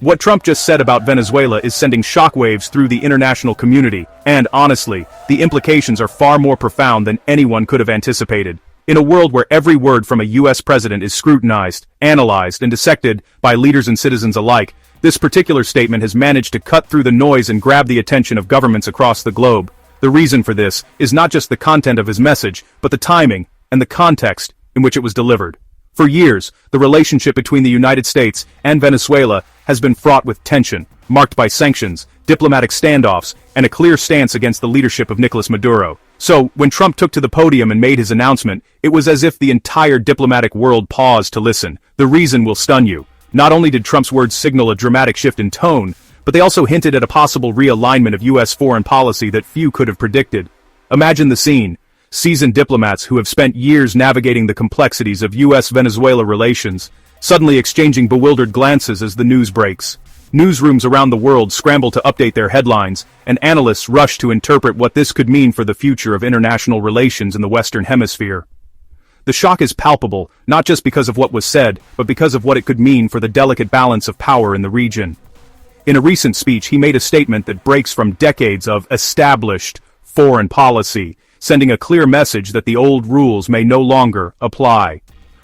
What Trump just said about Venezuela is sending shockwaves through the international community, and honestly, the implications are far more profound than anyone could have anticipated. In a world where every word from a U.S. president is scrutinized, analyzed, and dissected by leaders and citizens alike, this particular statement has managed to cut through the noise and grab the attention of governments across the globe. The reason for this is not just the content of his message, but the timing and the context in which it was delivered. For years, the relationship between the United States and Venezuela has been fraught with tension, marked by sanctions, diplomatic standoffs, and a clear stance against the leadership of Nicolas Maduro. So, when Trump took to the podium and made his announcement, it was as if the entire diplomatic world paused to listen. The reason will stun you. Not only did Trump's words signal a dramatic shift in tone, but they also hinted at a possible realignment of U.S. foreign policy that few could have predicted. Imagine the scene. Seasoned diplomats who have spent years navigating the complexities of U.S.-Venezuela relations, suddenly exchanging bewildered glances as the news breaks. Newsrooms around the world scramble to update their headlines, and analysts rush to interpret what this could mean for the future of international relations in the Western Hemisphere. The shock is palpable, not just because of what was said, but because of what it could mean for the delicate balance of power in the region. In a recent speech, he made a statement that breaks from decades of established foreign policy, sending a clear message that the old rules may no longer apply.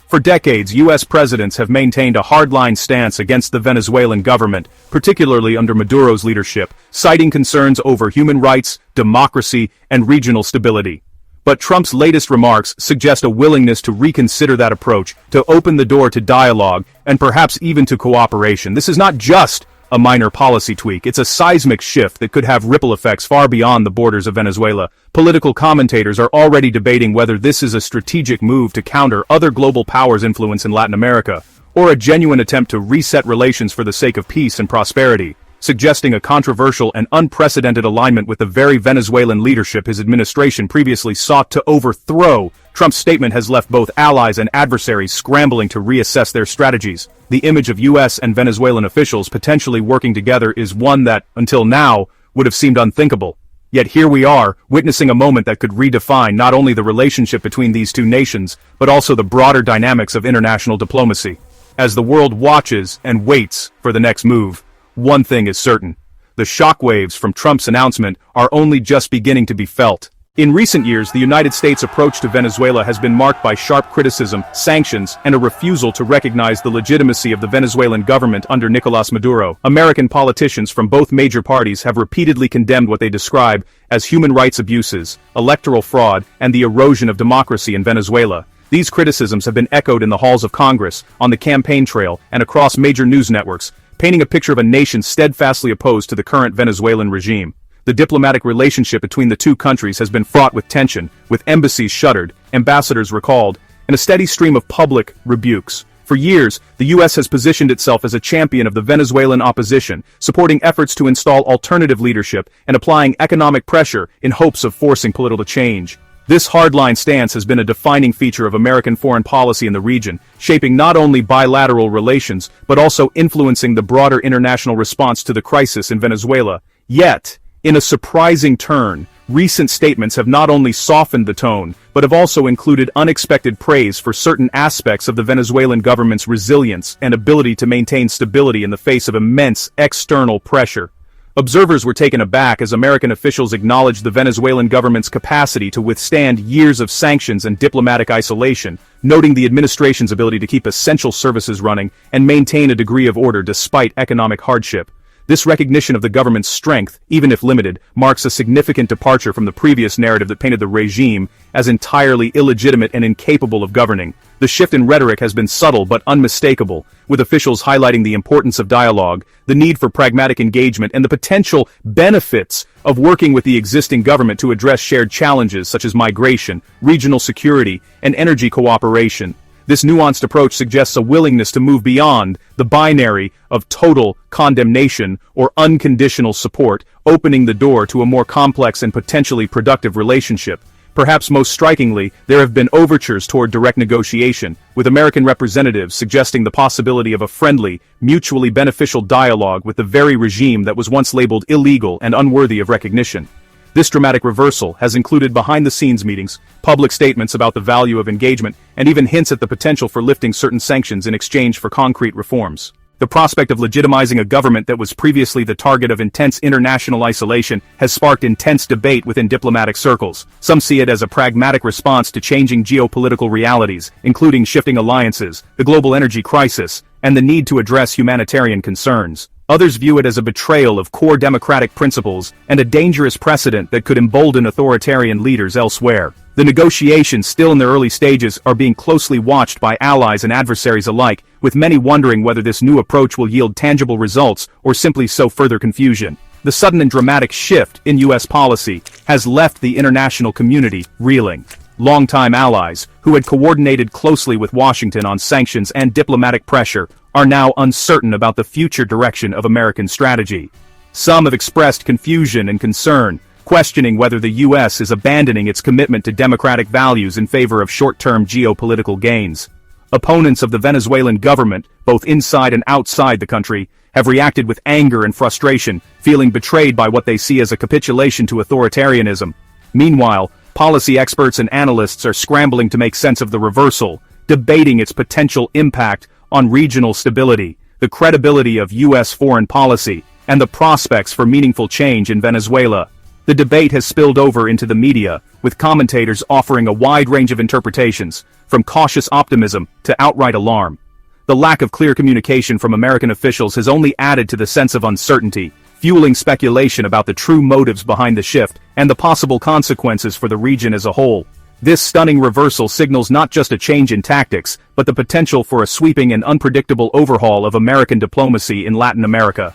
For decades, U.S. presidents have maintained a hardline stance against the Venezuelan government, particularly under Maduro's leadership, citing concerns over human rights, democracy, and regional stability. But Trump's latest remarks suggest a willingness to reconsider that approach, to open the door to dialogue, and perhaps even to cooperation. This is not just a minor policy tweak, it's a seismic shift that could have ripple effects far beyond the borders of Venezuela. Political commentators are already debating whether this is a strategic move to counter other global powers' influence in Latin America, or a genuine attempt to reset relations for the sake of peace and prosperity, suggesting a controversial and unprecedented alignment with the very Venezuelan leadership his administration previously sought to overthrow. Trump's statement has left both allies and adversaries scrambling to reassess their strategies. The image of U.S. and Venezuelan officials potentially working together is one that, until now, would have seemed unthinkable. Yet here we are, witnessing a moment that could redefine not only the relationship between these two nations, but also the broader dynamics of international diplomacy. As the world watches and waits for the next move, one thing is certain. The shockwaves from Trump's announcement are only just beginning to be felt. In recent years, the United States' approach to Venezuela has been marked by sharp criticism, sanctions, and a refusal to recognize the legitimacy of the Venezuelan government under Nicolas Maduro. American politicians from both major parties have repeatedly condemned what they describe as human rights abuses, electoral fraud, and the erosion of democracy in Venezuela. These criticisms have been echoed in the halls of Congress, on the campaign trail, and across major news networks, painting a picture of a nation steadfastly opposed to the current Venezuelan regime. The diplomatic relationship between the two countries has been fraught with tension, with embassies shuttered, ambassadors recalled, and a steady stream of public rebukes. For years, the U.S. has positioned itself as a champion of the Venezuelan opposition, supporting efforts to install alternative leadership and applying economic pressure in hopes of forcing political change. This hardline stance has been a defining feature of American foreign policy in the region, shaping not only bilateral relations, but also influencing the broader international response to the crisis in Venezuela. Yet, in a surprising turn, recent statements have not only softened the tone, but have also included unexpected praise for certain aspects of the Venezuelan government's resilience and ability to maintain stability in the face of immense external pressure. Observers were taken aback as American officials acknowledged the Venezuelan government's capacity to withstand years of sanctions and diplomatic isolation, noting the administration's ability to keep essential services running and maintain a degree of order despite economic hardship. This recognition of the government's strength, even if limited, marks a significant departure from the previous narrative that painted the regime as entirely illegitimate and incapable of governing. The shift in rhetoric has been subtle but unmistakable, with officials highlighting the importance of dialogue, the need for pragmatic engagement, and the potential benefits of working with the existing government to address shared challenges such as migration, regional security, and energy cooperation. This nuanced approach suggests a willingness to move beyond the binary of total condemnation or unconditional support, opening the door to a more complex and potentially productive relationship. Perhaps most strikingly, there have been overtures toward direct negotiation, with American representatives suggesting the possibility of a friendly, mutually beneficial dialogue with the very regime that was once labeled illegal and unworthy of recognition. This dramatic reversal has included behind-the-scenes meetings, public statements about the value of engagement, and even hints at the potential for lifting certain sanctions in exchange for concrete reforms. The prospect of legitimizing a government that was previously the target of intense international isolation has sparked intense debate within diplomatic circles. Some see it as a pragmatic response to changing geopolitical realities, including shifting alliances, the global energy crisis, and the need to address humanitarian concerns. Others view it as a betrayal of core democratic principles and a dangerous precedent that could embolden authoritarian leaders elsewhere. The negotiations, still in their early stages, are being closely watched by allies and adversaries alike, with many wondering whether this new approach will yield tangible results or simply sow further confusion. The sudden and dramatic shift in U.S. policy has left the international community reeling. Longtime allies, who had coordinated closely with Washington on sanctions and diplomatic pressure, are now uncertain about the future direction of American strategy. Some have expressed confusion and concern, questioning whether the U.S. is abandoning its commitment to democratic values in favor of short-term geopolitical gains. Opponents of the Venezuelan government, both inside and outside the country, have reacted with anger and frustration, feeling betrayed by what they see as a capitulation to authoritarianism. Meanwhile, policy experts and analysts are scrambling to make sense of the reversal, debating its potential impact on regional stability, the credibility of U.S. foreign policy, and the prospects for meaningful change in Venezuela. The debate has spilled over into the media, with commentators offering a wide range of interpretations, from cautious optimism to outright alarm. The lack of clear communication from American officials has only added to the sense of uncertainty, fueling speculation about the true motives behind the shift and the possible consequences for the region as a whole. This stunning reversal signals not just a change in tactics, but the potential for a sweeping and unpredictable overhaul of American diplomacy in Latin America.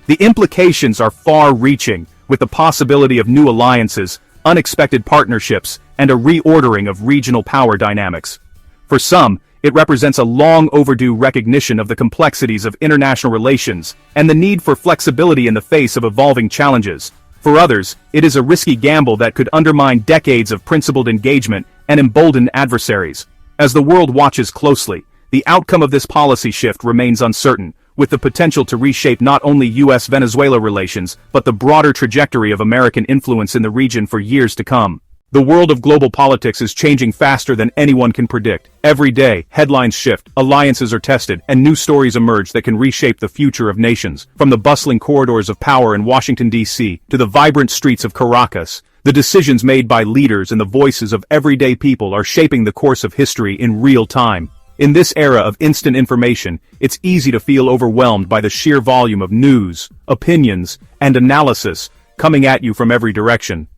The implications are far-reaching, with the possibility of new alliances, unexpected partnerships, and a reordering of regional power dynamics. For some, it represents a long-overdue recognition of the complexities of international relations and the need for flexibility in the face of evolving challenges. For others, it is a risky gamble that could undermine decades of principled engagement and embolden adversaries. As the world watches closely, the outcome of this policy shift remains uncertain, with the potential to reshape not only U.S.-Venezuela relations, but the broader trajectory of American influence in the region for years to come. The world of global politics is changing faster than anyone can predict. Every day, headlines shift, alliances are tested, and new stories emerge that can reshape the future of nations. From the bustling corridors of power in Washington, D.C., to the vibrant streets of Caracas, the decisions made by leaders and the voices of everyday people are shaping the course of history in real time. In this era of instant information, it's easy to feel overwhelmed by the sheer volume of news, opinions, and analysis coming at you from every direction.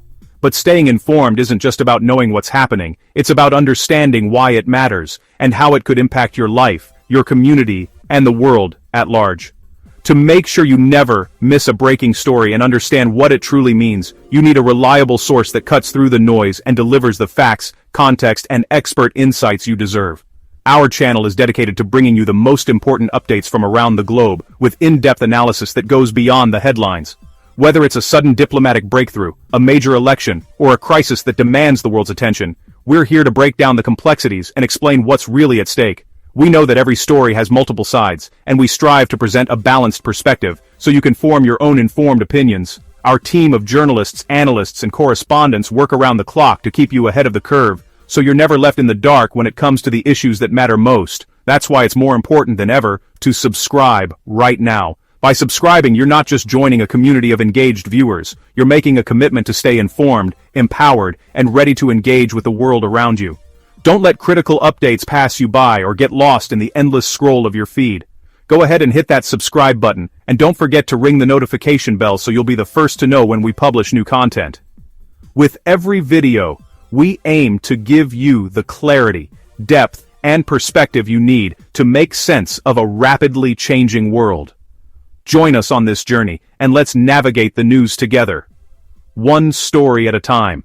But staying informed isn't just about knowing what's happening, it's about understanding why it matters, and how it could impact your life, your community, and the world at large. To make sure you never miss a breaking story and understand what it truly means, you need a reliable source that cuts through the noise and delivers the facts, context, and expert insights you deserve. Our channel is dedicated to bringing you the most important updates from around the globe, with in-depth analysis that goes beyond the headlines. Whether it's a sudden diplomatic breakthrough, a major election, or a crisis that demands the world's attention, we're here to break down the complexities and explain what's really at stake. We know that every story has multiple sides, and we strive to present a balanced perspective, so you can form your own informed opinions. Our team of journalists, analysts, and correspondents work around the clock to keep you ahead of the curve, so you're never left in the dark when it comes to the issues that matter most. That's why it's more important than ever to subscribe right now. By subscribing, you're not just joining a community of engaged viewers, you're making a commitment to stay informed, empowered, and ready to engage with the world around you. Don't let critical updates pass you by or get lost in the endless scroll of your feed. Go ahead and hit that subscribe button, and don't forget to ring the notification bell so you'll be the first to know when we publish new content. With every video, we aim to give you the clarity, depth, and perspective you need to make sense of a rapidly changing world. Join us on this journey, and let's navigate the news together, one story at a time.